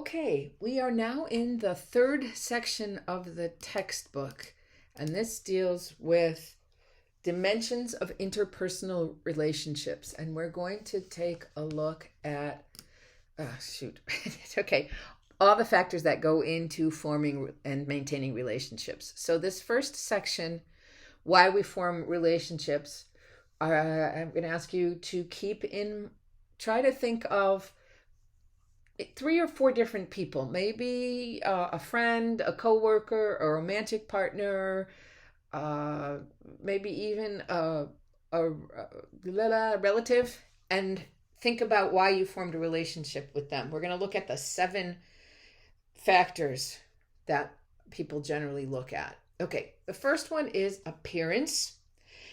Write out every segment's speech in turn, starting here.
Okay, we are now in the third section of the textbook, and this deals with dimensions of interpersonal relationships. And we're going to take a look at, okay, all the factors that go into forming and maintaining relationships. So, this first section, why we form relationships, I'm going to ask you to try to think of 3 or 4 different people, maybe a friend, a coworker, a romantic partner, maybe even a relative, and think about why you formed a relationship with them. We're going to look at the 7 factors that people generally look at. Okay, the first one is appearance.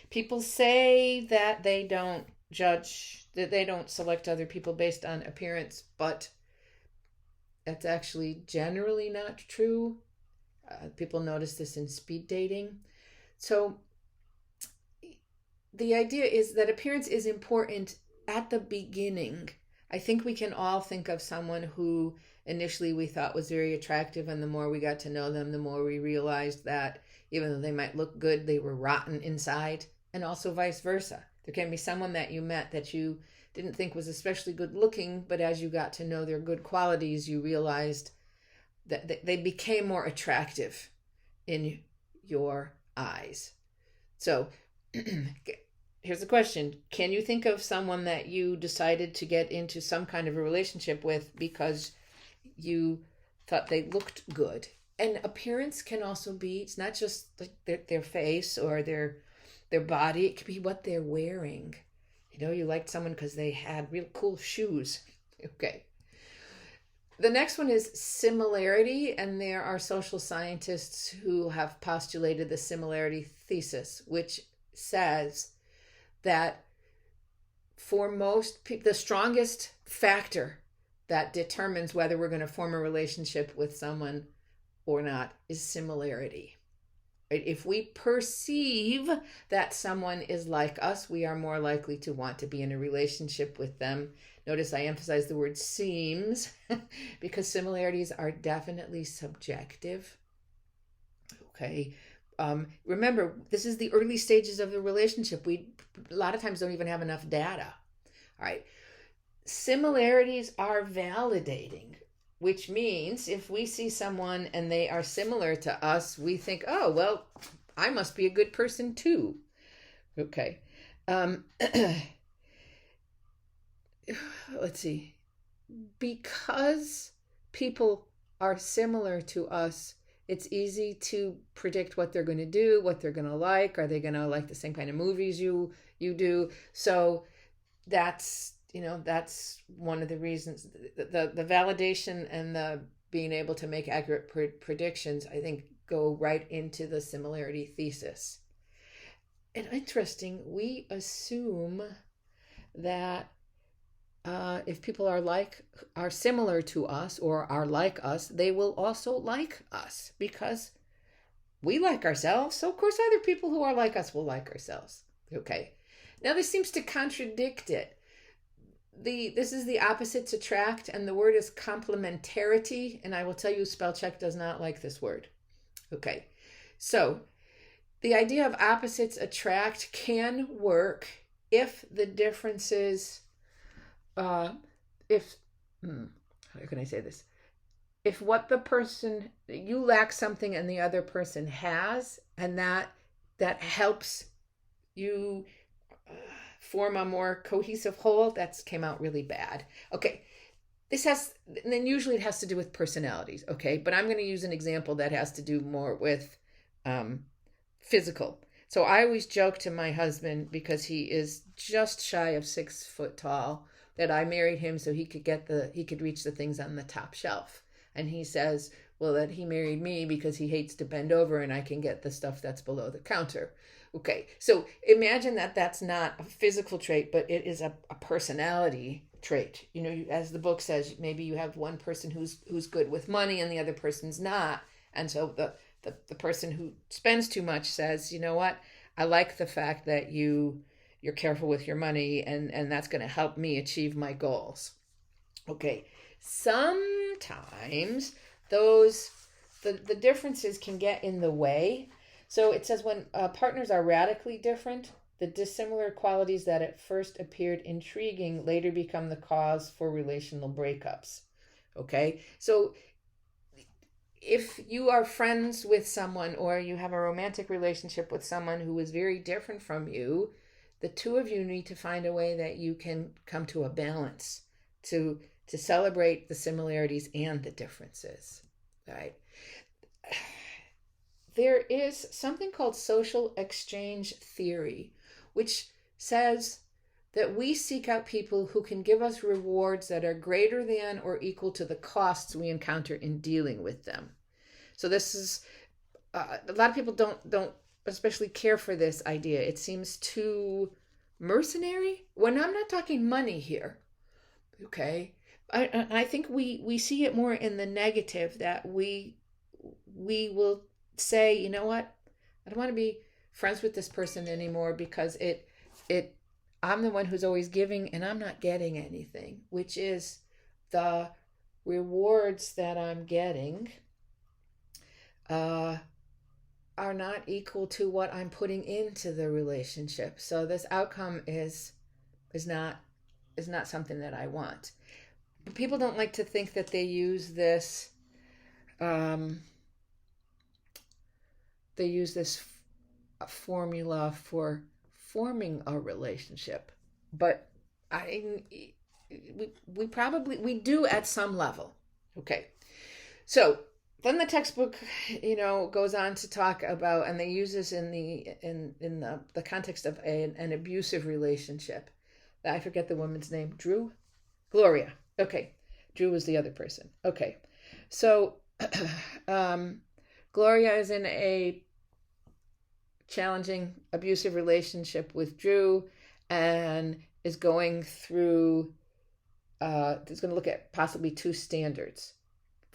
People say that they don't judge, that they don't select other people based on appearance, but that's actually generally not true. People notice this in speed dating. So the idea is that appearance is important at the beginning. I think we can all think of someone who initially we thought was very attractive, and the more we got to know them, the more we realized that even though they might look good, they were rotten inside, and also vice versa. There can be someone that you met that you didn't think was especially good looking, but as you got to know their good qualities, you realized that they became more attractive in your eyes. So here's the question. Can you think of someone that you decided to get into some kind of a relationship with because you thought they looked good? And appearance can also be, it's not just like their face or their body, it could be what they're wearing. You know, you liked someone because they had real cool shoes. Okay. The next one is similarity, and there are social scientists who have postulated the similarity thesis, which says that for most people, the strongest factor that determines whether we're going to form a relationship with someone or not is similarity. If we perceive that someone is like us, we are more likely to want to be in a relationship with them. Notice I emphasize the word seems because similarities are definitely subjective. Okay. Remember, this is the early stages of the relationship. We a lot of times don't even have enough data. All right. Similarities are validating, which means if we see someone and they are similar to us, we think, oh, well, I must be a good person too. Okay. Let's see. Because people are similar to us, it's easy to predict what they're going to do, what they're going to like. Are they going to like the same kind of movies you do? So that's one of the reasons. The validation and the being able to make accurate predictions, I think, go right into the similarity thesis. And interesting, we assume that if people are similar to us or are like us, they will also like us because we like ourselves. So of course, other people who are like us will like ourselves. Okay. Now this seems to contradict it. This is the opposites attract, and the word is complementarity, and I will tell you spell check does not like this word. Okay, so the idea of opposites attract can work if the differences, how can I say this? If what you lack something and the other person has, and that helps you form a more cohesive whole, that's came out really bad. Okay, and then usually it has to do with personalities, okay? But I'm going to use an example that has to do more with physical. So I always joke to my husband, because he is just shy of 6 foot tall, that I married him so he could reach the things on the top shelf. And he says, well, that he married me because he hates to bend over and I can get the stuff that's below the counter. Okay, so imagine that that's not a physical trait, but it is a personality trait. You know, as the book says, maybe you have one person who's good with money and the other person's not. And so the person who spends too much says, you know what, I like the fact that you're careful with your money, and that's going to help me achieve my goals. Okay, sometimes those the differences can get in the way. So it says when partners are radically different, the dissimilar qualities that at first appeared intriguing later become the cause for relational breakups. Okay, so if you are friends with someone or you have a romantic relationship with someone who is very different from you, the two of you need to find a way that you can come to a balance to celebrate the similarities and the differences, right? There is something called social exchange theory, which says that we seek out people who can give us rewards that are greater than or equal to the costs we encounter in dealing with them. So this is a lot of people don't especially care for this idea. It seems too mercenary. When I'm not talking money here, okay. I think we see it more in the negative, that we will say, you know what, I don't want to be friends with this person anymore because it I'm the one who's always giving and I'm not getting anything, which is the rewards that I'm getting are not equal to what I'm putting into the relationship. So this outcome is not something that I want. People don't like to think that they use this formula for forming a relationship, but we probably we do at some level. Okay, so then the textbook, goes on to talk about, and they use this in the context of an abusive relationship. I forget the woman's name. Gloria. Okay, Drew was the other person. Okay, so Gloria is in a challenging abusive relationship with Drew and is going through is going to look at possibly two standards.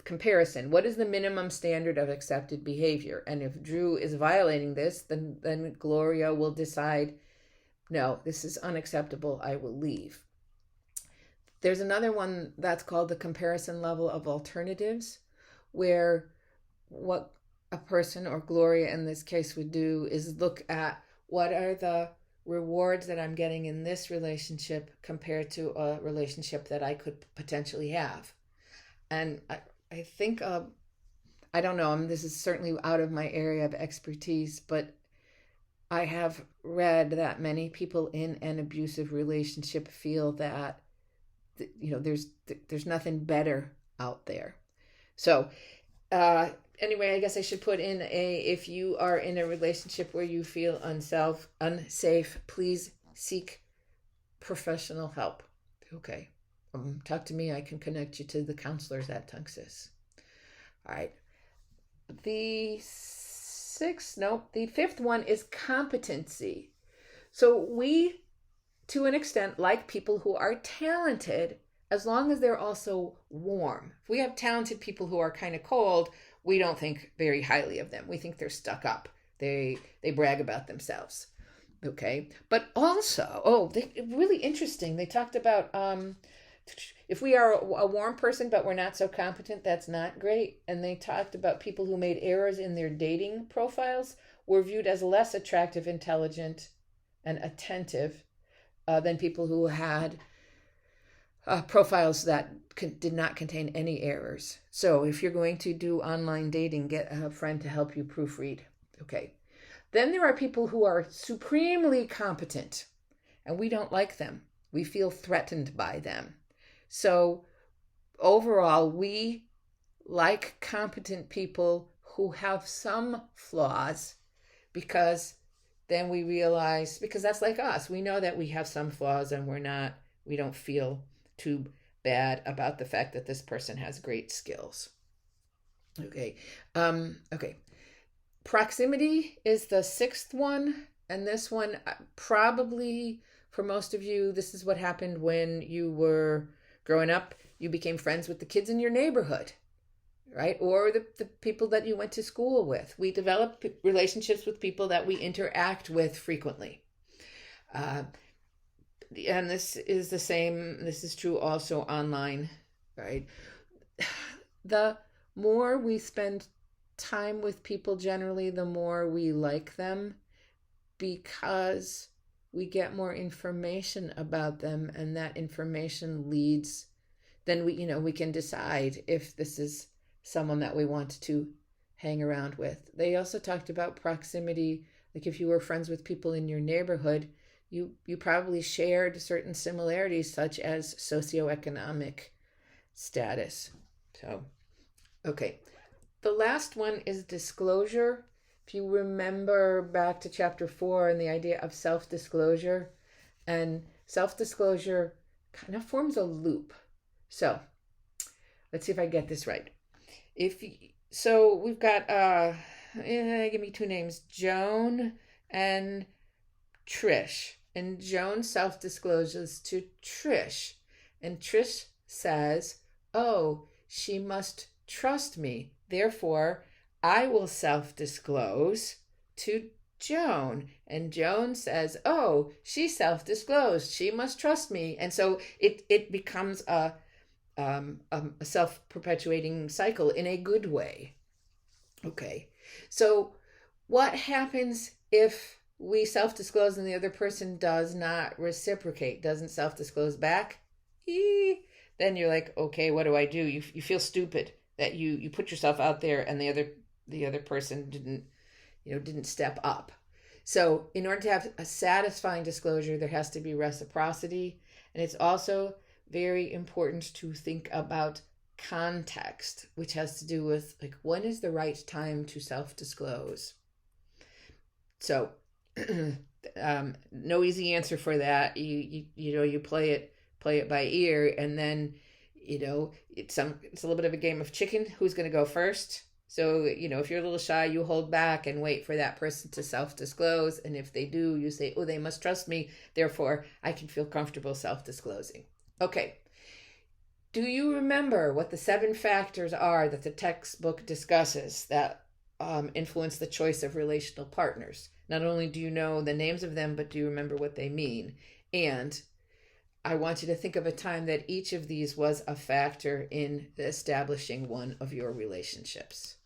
Comparison. What is the minimum standard of accepted behavior? And if Drew is violating this, then Gloria will decide, no, this is unacceptable, I will leave. There's another one that's called the comparison level of alternatives, where what a person, or Gloria in this case, would do is look at what are the rewards that I'm getting in this relationship compared to a relationship that I could potentially have. And I think, I don't know, this is certainly out of my area of expertise, but I have read that many people in an abusive relationship feel that, there's nothing better out there. So, anyway, I guess I should put in if you are in a relationship where you feel unsafe, please seek professional help. Okay. Talk to me. I can connect you to the counselors at Tunxis. All right. The fifth one is competency. So we, to an extent, like people who are talented, as long as they're also warm. If we have talented people who are kind of cold, we don't think very highly of them. We think they're stuck up. They brag about themselves. Okay. But also, really interesting. They talked about if we are a warm person but we're not so competent, that's not great. And they talked about people who made errors in their dating profiles were viewed as less attractive, intelligent, and attentive than people who had profiles that did not contain any errors. So if you're going to do online dating, get a friend to help you proofread. Okay. Then there are people who are supremely competent, and we don't like them. We feel threatened by them. So overall, we like competent people who have some flaws, because then we realize, because that's like us, we know that we have some flaws and we don't feel too bad about the fact that this person has great skills. Okay. Okay. Proximity is the sixth one. And this one, probably for most of you, this is what happened when you were growing up. You became friends with the kids in your neighborhood, right? Or the people that you went to school with. We develop relationships with people that we interact with frequently. And this is the same. This is true also online right? The more we spend time with people, generally, the more we like them, because we get more information about them, and that information leads, then we can decide if this is someone that we want to hang around with. They also talked about proximity. Like if you were friends with people in your neighborhood, you probably shared certain similarities, such as socioeconomic status. So, okay. The last one is disclosure. If you remember back to chapter 4 and the idea of self-disclosure, and self-disclosure kind of forms a loop. So let's see if I get this right. So we've got give me two names, Joan and Trish. And Joan self-discloses to Trish, and Trish says, "Oh, she must trust me. Therefore, I will self-disclose to Joan." And Joan says, "Oh, she self-disclosed. She must trust me." And so it becomes a self-perpetuating cycle in a good way. Okay, so what happens if we self-disclose and the other person does not reciprocate, doesn't self-disclose back? Then you're like, okay, what do I do? You feel stupid that you put yourself out there and the other person didn't step up. So in order to have a satisfying disclosure, there has to be reciprocity, and it's also very important to think about context, which has to do with like when is the right time to self-disclose. So no easy answer for that. You play it by ear, and then it's a little bit of a game of chicken. Who's going to go first? So if you're a little shy, you hold back and wait for that person to self-disclose, and if they do, you say, "Oh, they must trust me, therefore I can feel comfortable self-disclosing." Okay. Do you remember what the 7 factors are that the textbook discusses that influence the choice of relational partners? Not only do you know the names of them, but do you remember what they mean? And I want you to think of a time that each of these was a factor in establishing one of your relationships.